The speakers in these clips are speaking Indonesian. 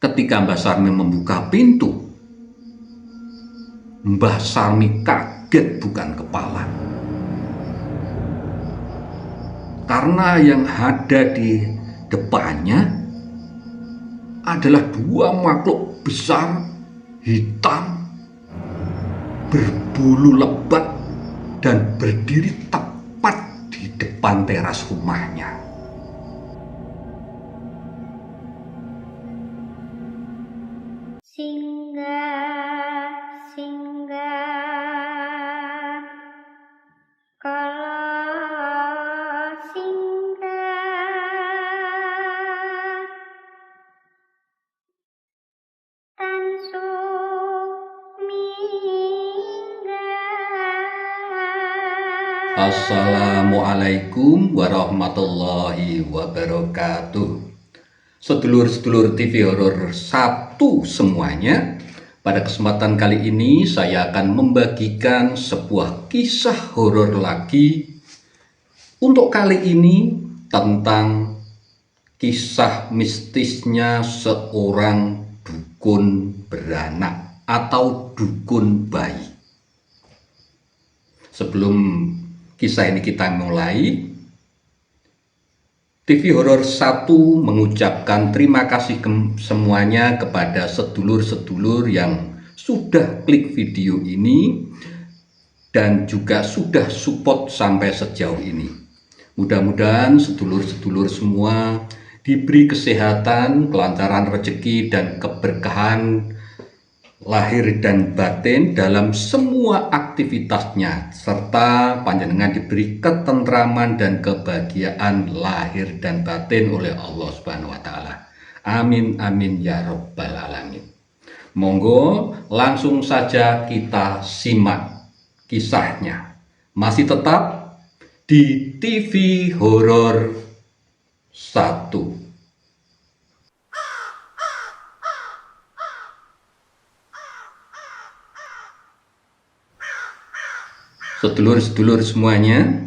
Ketika Mbah Sarmi membuka pintu, Mbah Sarmi kaget bukan kepala. Karena yang ada di depannya adalah dua makhluk besar, hitam, berbulu lebat, dan berdiri tepat di depan teras rumahnya. Singgah, singgah, kalau singgah, tan minggah. Assalamualaikum warahmatullahi wabarakatuh. Sedulur-sedulur TV Horor Sabtu semuanya, pada kesempatan kali ini saya akan membagikan sebuah kisah horor lagi. Untuk kali ini tentang kisah mistisnya seorang dukun beranak atau dukun bayi. Sebelum kisah ini kita mulai, TV Horor 1 mengucapkan terima kasih semuanya kepada sedulur-sedulur yang sudah klik video ini dan juga sudah support sampai sejauh ini. Mudah-mudahan sedulur-sedulur semua diberi kesehatan, kelancaran rezeki, dan keberkahan lahir dan batin dalam semua aktivitasnya, serta panjenengan diberi ketentraman dan kebahagiaan lahir dan batin oleh Allah Subhanahu wa taala. Amin amin ya rabbal alamin. Monggo langsung saja kita simak kisahnya. Masih tetap di TV Horor 1. Sedulur-sedulur semuanya,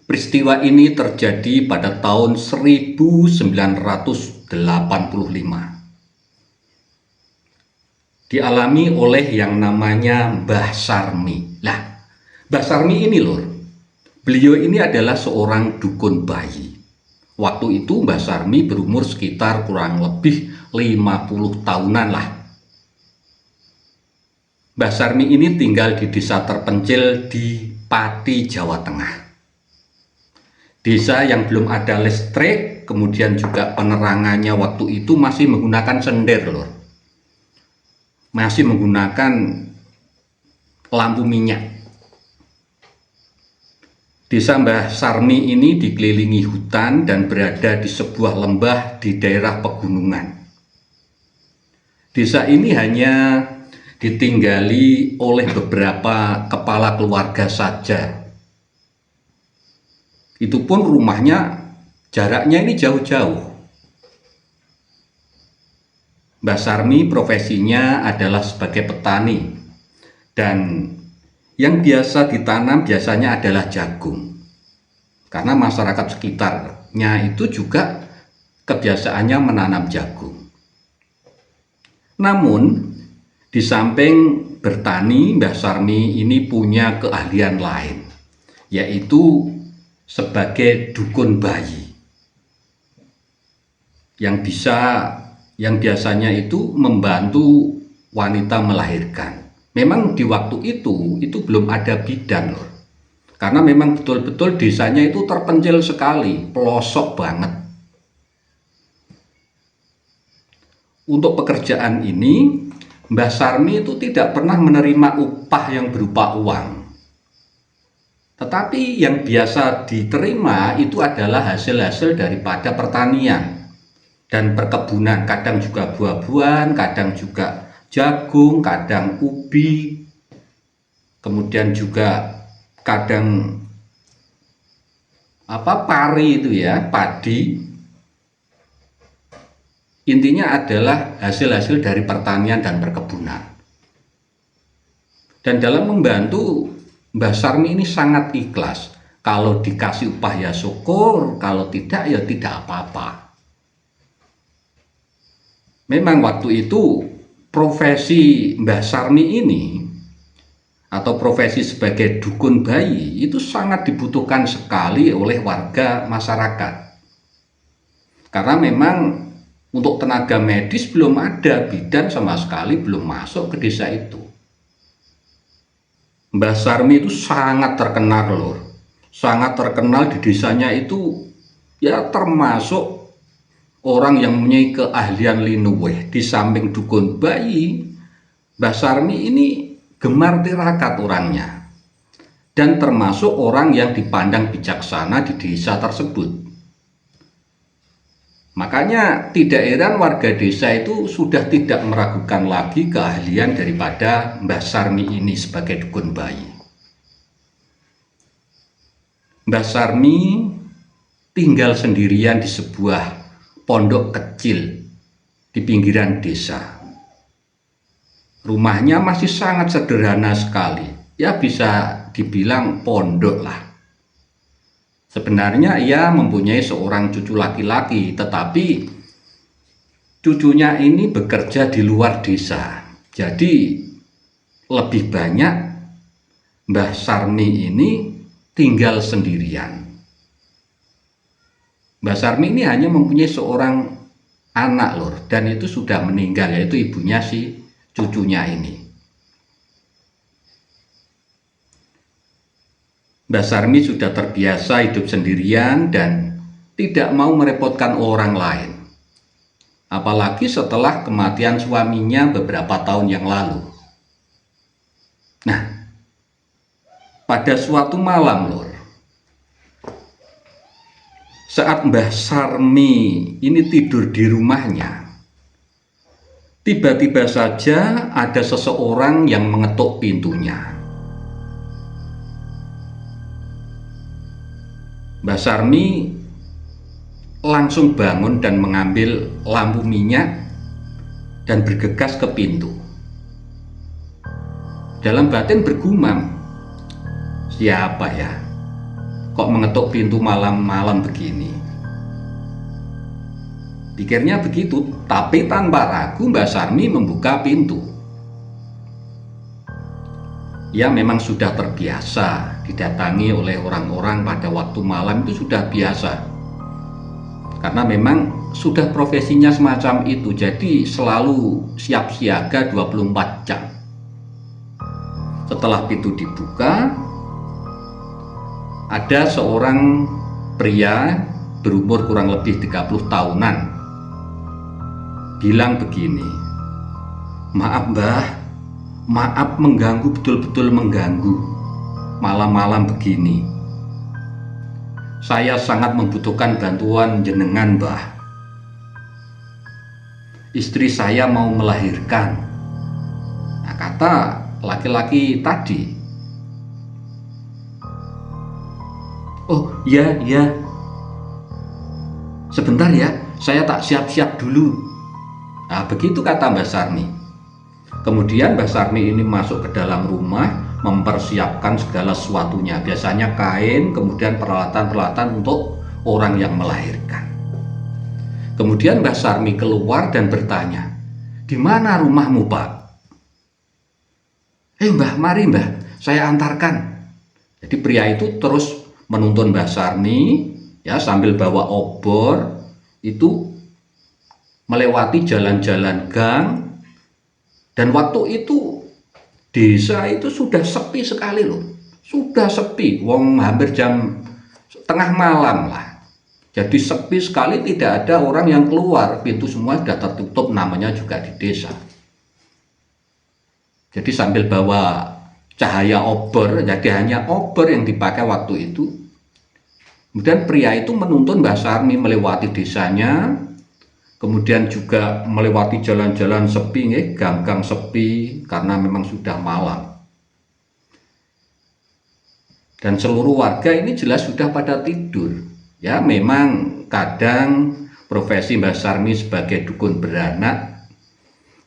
peristiwa ini terjadi pada tahun 1985. Dialami oleh yang namanya Mbah Sarmi. Lah, Mbah Sarmi ini lho, beliau ini adalah seorang dukun bayi. Waktu itu Mbah Sarmi berumur sekitar kurang lebih 50 tahunan lah. Mbah Sarmi ini tinggal di desa terpencil di Pati, Jawa Tengah. Desa yang belum ada listrik, kemudian juga penerangannya waktu itu masih menggunakan sender lho. Masih menggunakan lampu minyak. Desa Mbah Sarmi ini dikelilingi hutan dan berada di sebuah lembah di daerah pegunungan. Desa ini hanya ditinggali oleh beberapa kepala keluarga saja. Itu pun rumahnya jaraknya ini jauh-jauh. Mbah Sarmi profesinya adalah sebagai petani, dan yang biasa ditanam biasanya adalah jagung. Karena masyarakat sekitarnya itu juga kebiasaannya menanam jagung. Namun di samping bertani, Mbah Sarmi ini punya keahlian lain, yaitu sebagai dukun bayi yang biasanya itu membantu wanita melahirkan. Memang di waktu itu belum ada bidan loh, karena memang betul-betul desanya itu terpencil sekali, pelosok banget. Untuk pekerjaan ini Mbah Sarmi itu tidak pernah menerima upah yang berupa uang. Tetapi yang biasa diterima itu adalah hasil-hasil daripada pertanian dan perkebunan. Kadang juga buah-buahan, kadang juga jagung, kadang ubi, kemudian juga kadang pari itu ya, padi. Intinya adalah hasil-hasil dari pertanian dan perkebunan. Dan dalam membantu, Mbah Sarmi ini sangat ikhlas. Kalau dikasih upah ya syukur, kalau tidak ya tidak apa-apa. Memang waktu itu profesi Mbah Sarmi ini atau profesi sebagai dukun bayi itu sangat dibutuhkan sekali oleh warga masyarakat. Karena memang untuk tenaga medis belum ada, bidan sama sekali belum masuk ke desa itu. Mbah Sarmi itu sangat terkenal lho. Sangat terkenal di desanya itu, ya termasuk orang yang mempunyai keahlian linuweh. Di samping dukun bayi, Mbah Sarmi ini gemar tirakat orangnya, dan termasuk orang yang dipandang bijaksana di desa tersebut. Makanya tidak heran warga desa itu sudah tidak meragukan lagi keahlian daripada Mbah Sarmi ini sebagai dukun bayi. Mbah Sarmi tinggal sendirian di sebuah pondok kecil di pinggiran desa. Rumahnya masih sangat sederhana sekali, ya bisa dibilang pondok lah. Sebenarnya ia mempunyai seorang cucu laki-laki, tetapi cucunya ini bekerja di luar desa. Jadi lebih banyak Mbah Sarmi ini tinggal sendirian. Mbah Sarmi ini hanya mempunyai seorang anak lor, dan itu sudah meninggal, yaitu ibunya si cucunya ini. Mbah Sarmi sudah terbiasa hidup sendirian dan tidak mau merepotkan orang lain. Apalagi setelah kematian suaminya beberapa tahun yang lalu. Nah, pada suatu malam lor, saat Mbah Sarmi ini tidur di rumahnya, tiba-tiba saja ada seseorang yang mengetuk pintunya. Mbah Sarmi langsung bangun dan mengambil lampu minyak dan bergegas ke pintu. Dalam batin bergumam, siapa ya? Kok mengetuk pintu malam-malam begini? Pikirnya begitu, tapi tanpa ragu Mbah Sarmi membuka pintu. Ia memang sudah terbiasa didatangi oleh orang-orang pada waktu malam, itu sudah biasa. Karena memang sudah profesinya semacam itu, jadi selalu siap siaga 24 jam. Setelah pintu dibuka, ada seorang pria berumur kurang lebih 30 tahunan bilang begini, "Maaf Mbah, maaf mengganggu, betul-betul mengganggu malam-malam begini. Saya sangat membutuhkan bantuan jenengan Mbah. Istri saya mau melahirkan." Nah, kata laki-laki tadi, "Oh ya, ya, sebentar ya, saya tak siap-siap dulu." Nah, begitu kata Mbah Sarmi. Kemudian Mbah Sarmi ini masuk ke dalam rumah, mempersiapkan segala sesuatunya. Biasanya kain, kemudian peralatan-peralatan untuk orang yang melahirkan. Kemudian Mbah Sarmi keluar dan bertanya, "Di mana rumahmu, Pak?" Mbah, mari Mbah, saya antarkan." Jadi pria itu terus menuntun Mbah Sarmi, ya, sambil bawa obor, itu melewati jalan-jalan gang. Dan waktu itu desa itu sudah sepi sekali loh, sudah sepi, wong hampir jam tengah malam lah. Jadi sepi sekali, tidak ada orang yang keluar, pintu semua sudah tertutup, namanya juga di desa. Jadi sambil bawa cahaya obor, jadi hanya obor yang dipakai waktu itu. Kemudian pria itu menuntun Mbah Sarmi melewati desanya, kemudian juga melewati jalan-jalan sepi, gang-gang sepi, karena memang sudah malam. Dan seluruh warga ini jelas sudah pada tidur. Ya, memang kadang profesi Mbah Sarmi sebagai dukun beranak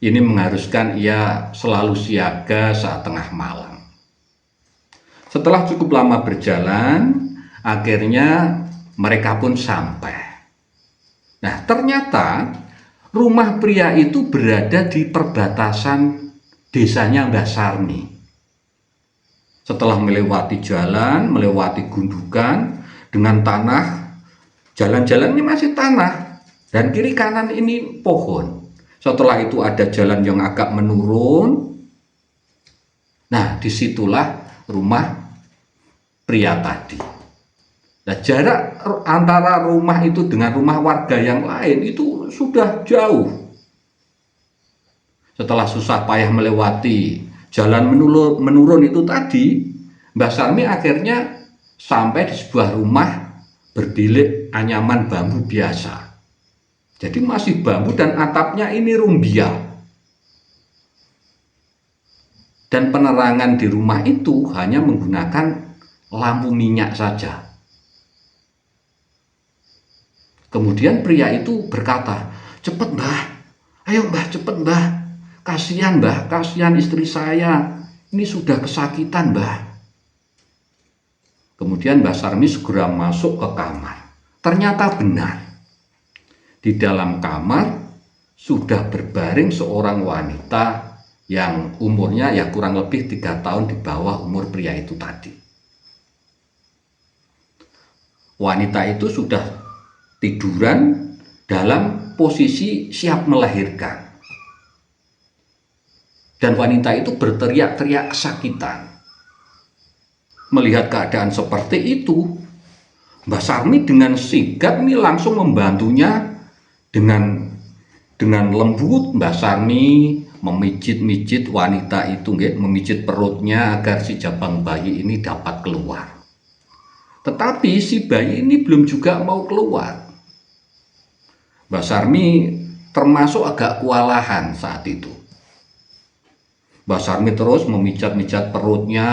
ini mengharuskan ia selalu siaga saat tengah malam. Setelah cukup lama berjalan, akhirnya mereka pun sampai. Nah, ternyata Rumah pria itu berada di perbatasan desanya Mbah Sarmi. Setelah melewati jalan, melewati gundukan dengan tanah, jalan-jalannya masih tanah, dan kiri kanan ini pohon. Setelah itu ada jalan yang agak menurun. Nah, disitulah rumah pria tadi. Nah, jarak antara rumah itu dengan rumah warga yang lain itu sudah jauh. Setelah susah payah melewati jalan menurun itu tadi, Mbah Sarmi akhirnya sampai di sebuah rumah berbilik anyaman bambu biasa. Jadi masih bambu dan atapnya ini rumbia. Dan penerangan di rumah itu hanya menggunakan lampu minyak saja. Kemudian pria itu berkata, "Cepet Mbah, ayo Mbah, cepet Mbah. Kasihan Mbah, kasihan istri saya. Ini sudah kesakitan Mbah." Kemudian Mbah Sarmi segera masuk ke kamar. Ternyata benar. Di dalam kamar sudah berbaring seorang wanita yang umurnya ya kurang lebih 3 tahun di bawah umur pria itu tadi. Wanita itu sudah tiduran dalam posisi siap melahirkan. Dan wanita itu berteriak-teriak kesakitan. Melihat keadaan seperti itu, Mbah Sarmi dengan sigap ini langsung membantunya dengan lembut. Mbah Sarmi memijit-mijit wanita itu, memijit perutnya agar si jabang bayi ini dapat keluar. Tetapi si bayi ini belum juga mau keluar. Mbah Sarmi termasuk agak kewalahan saat itu. Mbah Sarmi terus memijat-mijat perutnya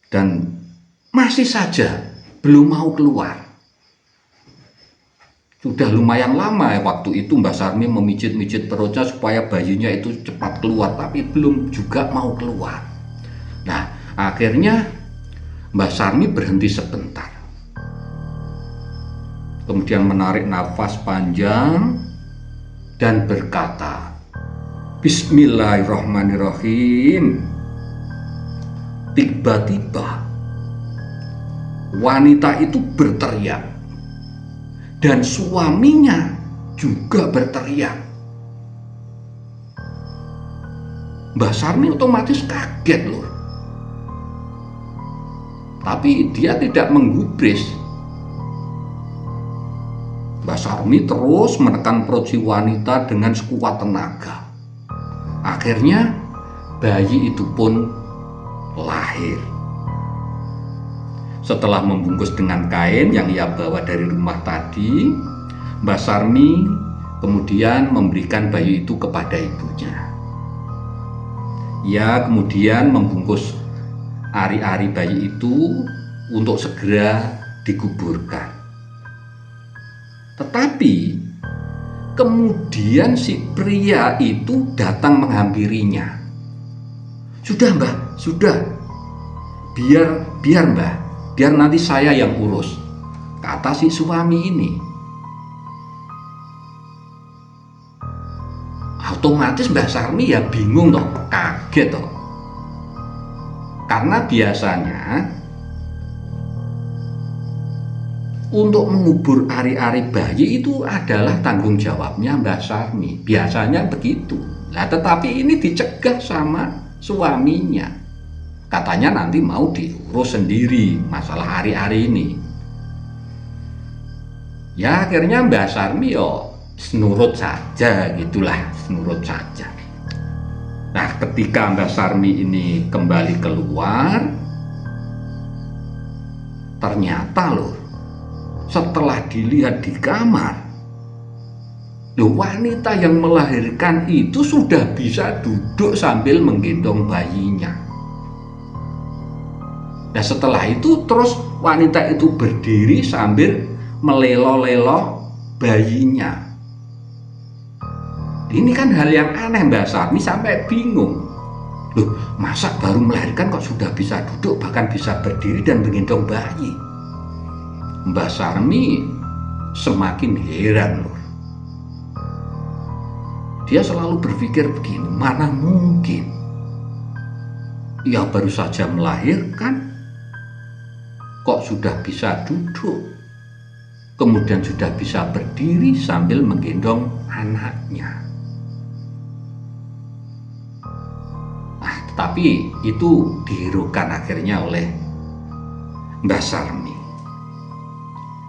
dan masih saja belum mau keluar. Sudah lumayan lama waktu itu Mbah Sarmi memijit-mijit perutnya supaya bayinya itu cepat keluar, tapi belum juga mau keluar. Nah, akhirnya Mbah Sarmi berhenti sebentar. Kemudian menarik nafas panjang dan berkata, "Bismillahirrahmanirrahim." Tiba-tiba wanita itu berteriak dan suaminya juga berteriak. Mbah Sarmi otomatis kaget loh. Tapi dia tidak menggubris. Mbah Sarmi terus menekan perut si wanita dengan sekuat tenaga. Akhirnya bayi itu pun lahir. Setelah membungkus dengan kain yang ia bawa dari rumah tadi, Mbah Sarmi kemudian memberikan bayi itu kepada ibunya. Ia kemudian membungkus ari-ari bayi itu untuk segera dikuburkan. Tetapi kemudian si pria itu datang menghampirinya. "Sudah Mbah, sudah. Biar Mbah, biar nanti saya yang urus," kata si suami ini. Otomatis Mbah Sarmi ya bingung toh, kaget toh. Karena biasanya untuk mengubur ari-ari bayi itu adalah tanggung jawabnya Mbah Sarmi. Biasanya begitu. Nah, tetapi ini dicegah sama suaminya. Katanya nanti mau diurus sendiri masalah ari-ari ini. Ya akhirnya Mbah Sarmi nurut saja, gitulah, nurut saja. Nah, ketika Mbah Sarmi ini kembali keluar, ternyata loh, setelah dilihat di kamar, wanita yang melahirkan itu sudah bisa duduk sambil menggendong bayinya. Nah, setelah itu terus wanita itu berdiri sambil melelo-lelo bayinya. Ini kan hal yang aneh, Mbah Sarmi sampai bingung. Loh, masa baru melahirkan kok sudah bisa duduk, bahkan bisa berdiri dan menggendong bayi? Mbah Sarmi semakin heran loh. Dia selalu berpikir begini, mana mungkin ia baru saja melahirkan kok sudah bisa duduk, kemudian sudah bisa berdiri sambil menggendong anaknya. Tapi itu dihiraukan akhirnya oleh Mbah Sarmi.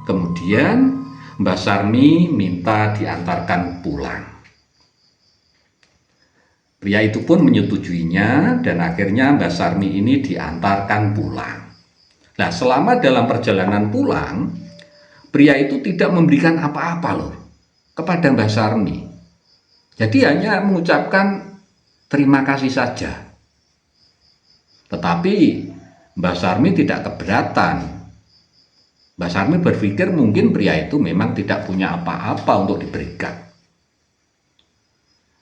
Kemudian Mbah Sarmi minta diantarkan pulang. Pria itu pun menyetujuinya dan akhirnya Mbah Sarmi ini diantarkan pulang. Nah, selama dalam perjalanan pulang, pria itu tidak memberikan apa-apa loh kepada Mbah Sarmi. Jadi hanya mengucapkan terima kasih saja. Tetapi Mbah Sarmi tidak keberatan. Mbah Sarmi berpikir mungkin pria itu memang tidak punya apa-apa untuk diberikan.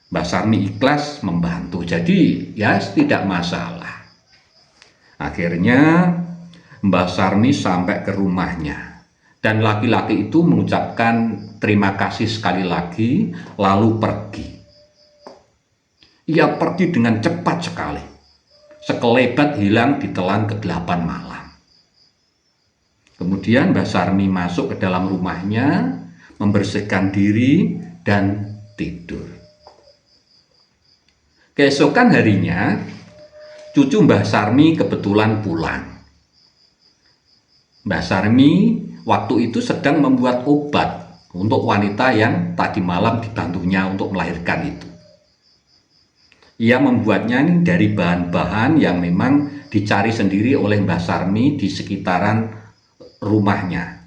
Mbah Sarmi ikhlas membantu, jadi ya tidak masalah. Akhirnya Mbah Sarmi sampai ke rumahnya dan laki-laki itu mengucapkan terima kasih sekali lagi lalu pergi. Ia pergi dengan cepat sekali. Sekelebat hilang ditelan ke-8 malam. Kemudian Mbah Sarmi masuk ke dalam rumahnya, membersihkan diri dan tidur. Keesokan harinya, cucu Mbah Sarmi kebetulan pulang. Mbah Sarmi waktu itu sedang membuat obat untuk wanita yang tadi malam dibantunya untuk melahirkan itu. Ia membuatnya dari bahan-bahan yang memang dicari sendiri oleh Mbah Sarmi di sekitaran rumahnya.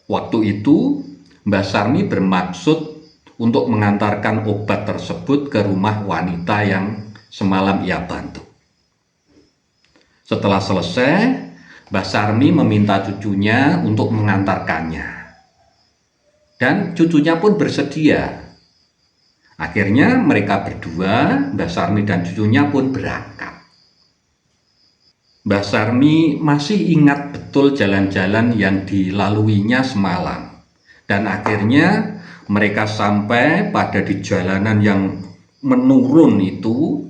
Waktu itu Mbah Sarmi bermaksud untuk mengantarkan obat tersebut ke rumah wanita yang semalam ia bantu. Setelah selesai, Mbah Sarmi meminta cucunya untuk mengantarkannya. Dan cucunya pun bersedia. Akhirnya mereka berdua, Mbah Sarmi dan cucunya pun berangkat. Mbah Sarmi masih ingat betul jalan-jalan yang dilaluinya semalam. Dan akhirnya mereka sampai pada di jalanan yang menurun itu,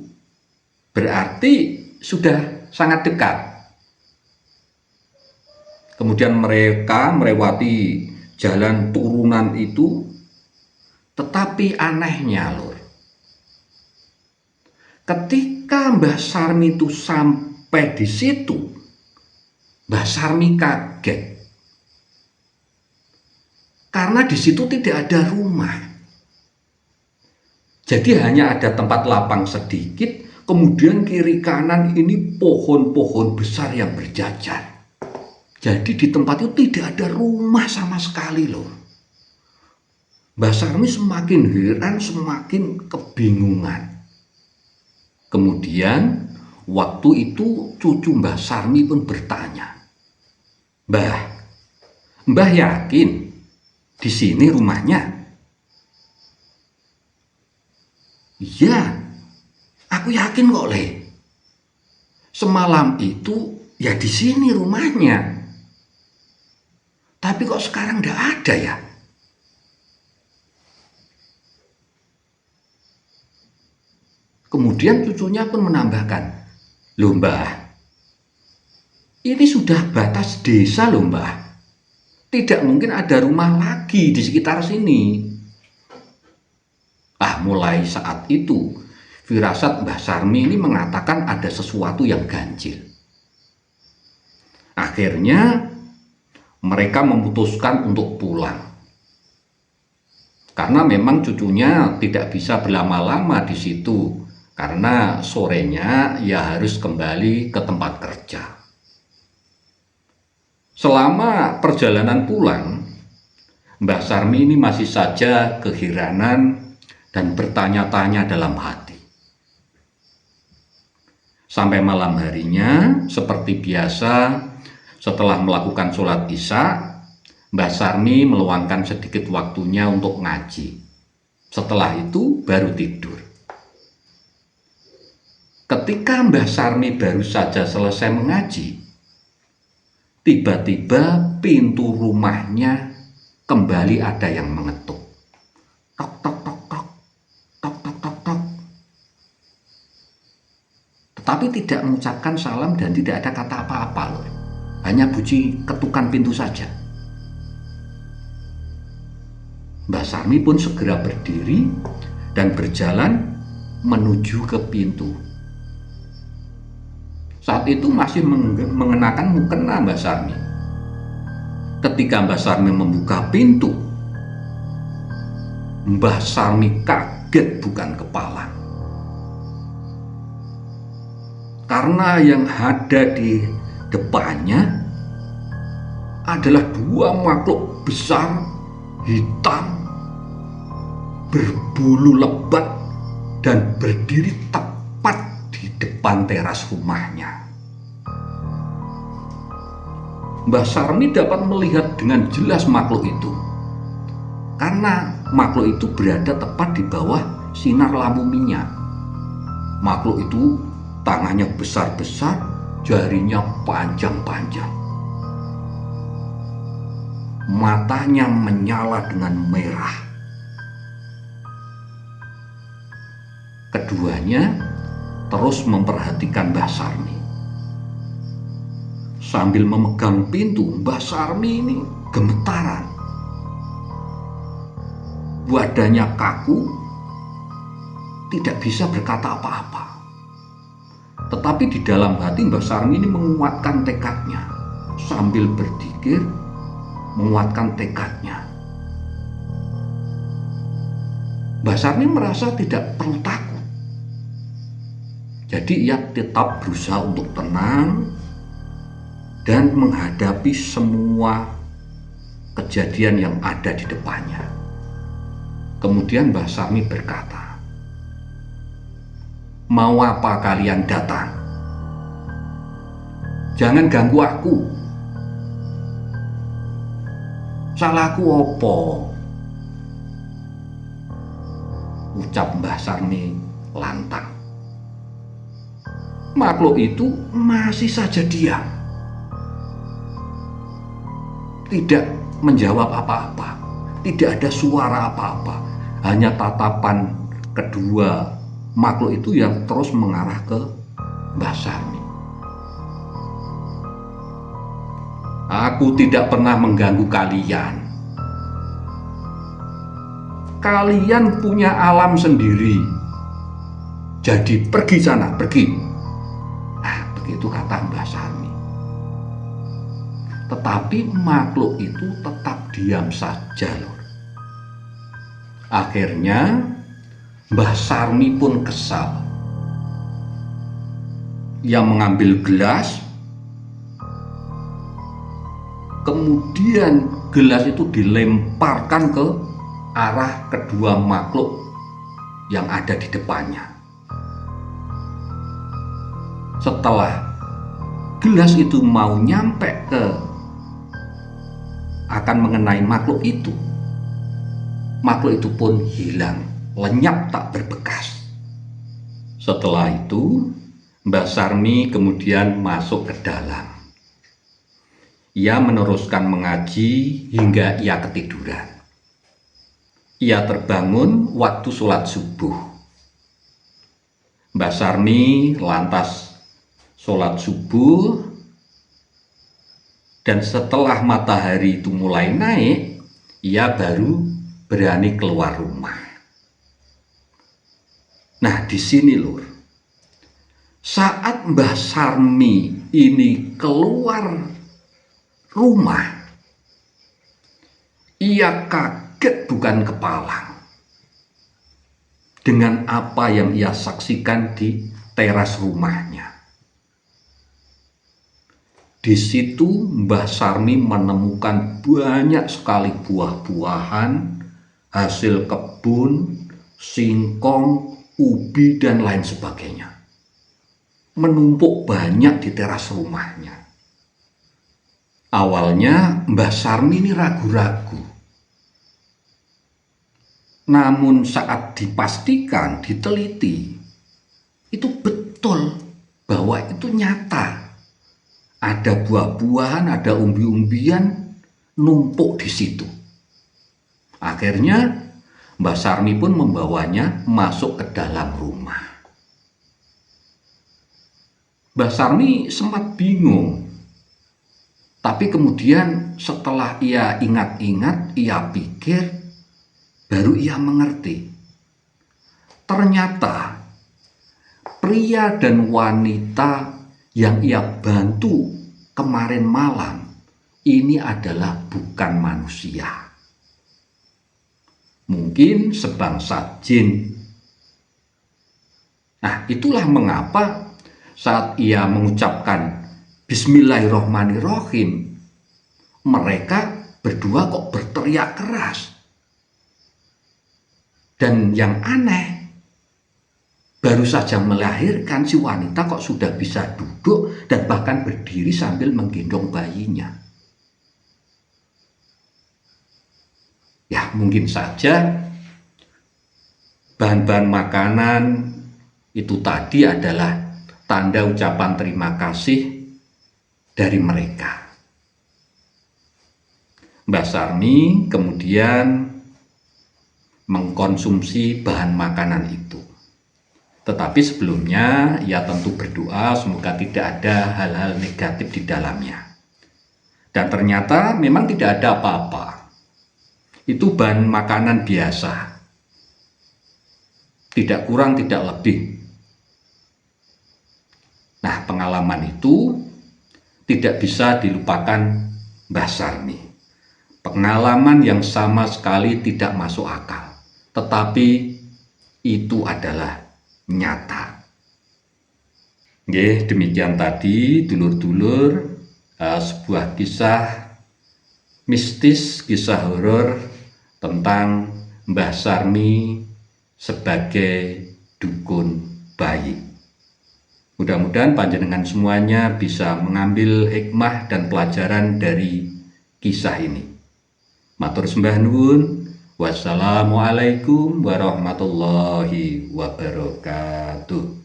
berarti sudah sangat dekat. Kemudian mereka melewati jalan turunan itu. Tetapi anehnya lur, ketika Mbah Sarmi itu sampai di situ, Mbah Sarmi kaget. Karena di situ tidak ada rumah. Jadi hanya ada tempat lapang sedikit, kemudian kiri kanan ini pohon-pohon besar yang berjajar. Jadi di tempat itu tidak ada rumah sama sekali loh. Mbah Sarmi semakin heran, semakin kebingungan. Kemudian waktu itu cucu Mbah Sarmi pun bertanya, Mbah yakin di sini rumahnya? Iya, aku yakin kok Le. Semalam itu ya di sini rumahnya. Tapi kok sekarang nggak ada ya? Kemudian cucunya pun menambahkan, loh Mbah, ini sudah batas desa loh Mbah. Tidak mungkin ada rumah lagi di sekitar sini. Mulai saat itu, firasat Mbah Sarmi ini mengatakan ada sesuatu yang ganjil. Akhirnya, mereka memutuskan untuk pulang. Karena memang cucunya tidak bisa berlama-lama di situ. Karena sorenya ia harus kembali ke tempat kerja. Selama perjalanan pulang, Mbah Sarmi ini masih saja keheranan dan bertanya-tanya dalam hati. Sampai malam harinya, seperti biasa, setelah melakukan sholat Isya, Mbah Sarmi meluangkan sedikit waktunya untuk ngaji. Setelah itu baru tidur. Ketika Mbah Sarmi baru saja selesai mengaji, tiba-tiba pintu rumahnya kembali ada yang mengetuk. Tok, tok, tok, tok, tok, tok, tok, tok. Tetapi tidak mengucapkan salam dan tidak ada kata apa-apa loh. Hanya bunyi ketukan pintu saja. Mbah Sarmi pun segera berdiri dan berjalan menuju ke pintu. Saat itu masih mengenakan mukena Mbah Sarmi. Ketika Mbah Sarmi membuka pintu, Mbah Sarmi kaget bukan kepala. Karena yang ada di depannya adalah dua makhluk besar, hitam, berbulu lebat, dan berdiri tepat di depan teras rumahnya. Mbah Sarmi dapat melihat dengan jelas makhluk itu, karena makhluk itu berada tepat di bawah sinar lampu minyak. Makhluk itu tangannya besar-besar, jarinya panjang-panjang. Matanya menyala dengan merah. Keduanya terus memperhatikan Mbah Sarmi. Sambil memegang pintu, Mbah Sarmi ini gemetaran. Badannya kaku, tidak bisa berkata apa-apa. Tetapi di dalam hati Mbah Sarmi ini menguatkan tekadnya. Sambil berzikir, menguatkan tekadnya. Mbah Sarmi merasa tidak perlu takut. Jadi ia tetap berusaha untuk tenang dan menghadapi semua kejadian yang ada di depannya. Kemudian Mbah Sarmi berkata, "Mau apa kalian datang? Jangan ganggu aku. Salahku opo?" Ucap Mbah Sarmi lantang. Makhluk itu masih saja diam. Tidak menjawab apa-apa, tidak ada suara apa-apa, hanya tatapan kedua makhluk itu yang terus mengarah ke Mbah Sarmi. "Aku tidak pernah mengganggu kalian. Kalian punya alam sendiri. Jadi pergi sana, pergi." Nah, begitu kata Mbah Sarmi. Tetapi makhluk itu tetap diam saja loh. Akhirnya Mbah Sarmi pun kesal. Ia mengambil gelas, kemudian gelas itu dilemparkan ke arah kedua makhluk yang ada di depannya. Setelah gelas itu mau nyampe akan mengenai makhluk itu pun hilang, lenyap tak berbekas. Setelah itu Mbah Sarmi kemudian masuk ke dalam. Ia meneruskan mengaji hingga ia ketiduran. Ia terbangun waktu sholat subuh. Mbah Sarmi lantas sholat subuh, dan setelah matahari itu mulai naik, ia baru berani keluar rumah. Nah, di sini lur, saat Mbah Sarmi ini keluar rumah, ia kaget bukan kepala dengan apa yang ia saksikan di teras rumahnya. Di situ Mbah Sarmi menemukan banyak sekali buah-buahan, hasil kebun, singkong, ubi, dan lain sebagainya. Menumpuk banyak di teras rumahnya. Awalnya Mbah Sarmi ini ragu-ragu. Namun saat dipastikan, diteliti, itu betul bahwa itu nyata. Ada buah-buahan, ada umbi-umbian numpuk di situ. Akhirnya Mbah Sarmi pun membawanya masuk ke dalam rumah. Mbah Sarmi sempat bingung. Tapi kemudian setelah ia ingat-ingat, ia pikir, baru ia mengerti. Ternyata pria dan wanita yang ia bantu kemarin malam ini adalah bukan manusia. Mungkin sebangsa jin. Nah, itulah mengapa saat ia mengucapkan Bismillahirrohmanirrohim, mereka berdua kok berteriak keras. Dan yang aneh, baru saja melahirkan si wanita kok sudah bisa duduk dan bahkan berdiri sambil menggendong bayinya. Ya, mungkin saja bahan-bahan makanan itu tadi adalah tanda ucapan terima kasih dari mereka. Mbah Sarmi kemudian mengkonsumsi bahan makanan itu. Tetapi sebelumnya ia tentu berdoa semoga tidak ada hal-hal negatif di dalamnya. Dan ternyata memang tidak ada apa-apa. Itu bahan makanan biasa. Tidak kurang, tidak lebih. Nah, pengalaman itu tidak bisa dilupakan Mbah Sarmi. Pengalaman yang sama sekali tidak masuk akal. Tetapi itu adalah nyata. Oke, demikian tadi dulur-dulur sebuah kisah mistis, kisah horor tentang Mbah Sarmi sebagai dukun bayi. Mudah-mudahan panjenengan semuanya bisa mengambil hikmah dan pelajaran dari kisah ini. Matur sembah nuwun. Wassalamualaikum warahmatullahi wabarakatuh.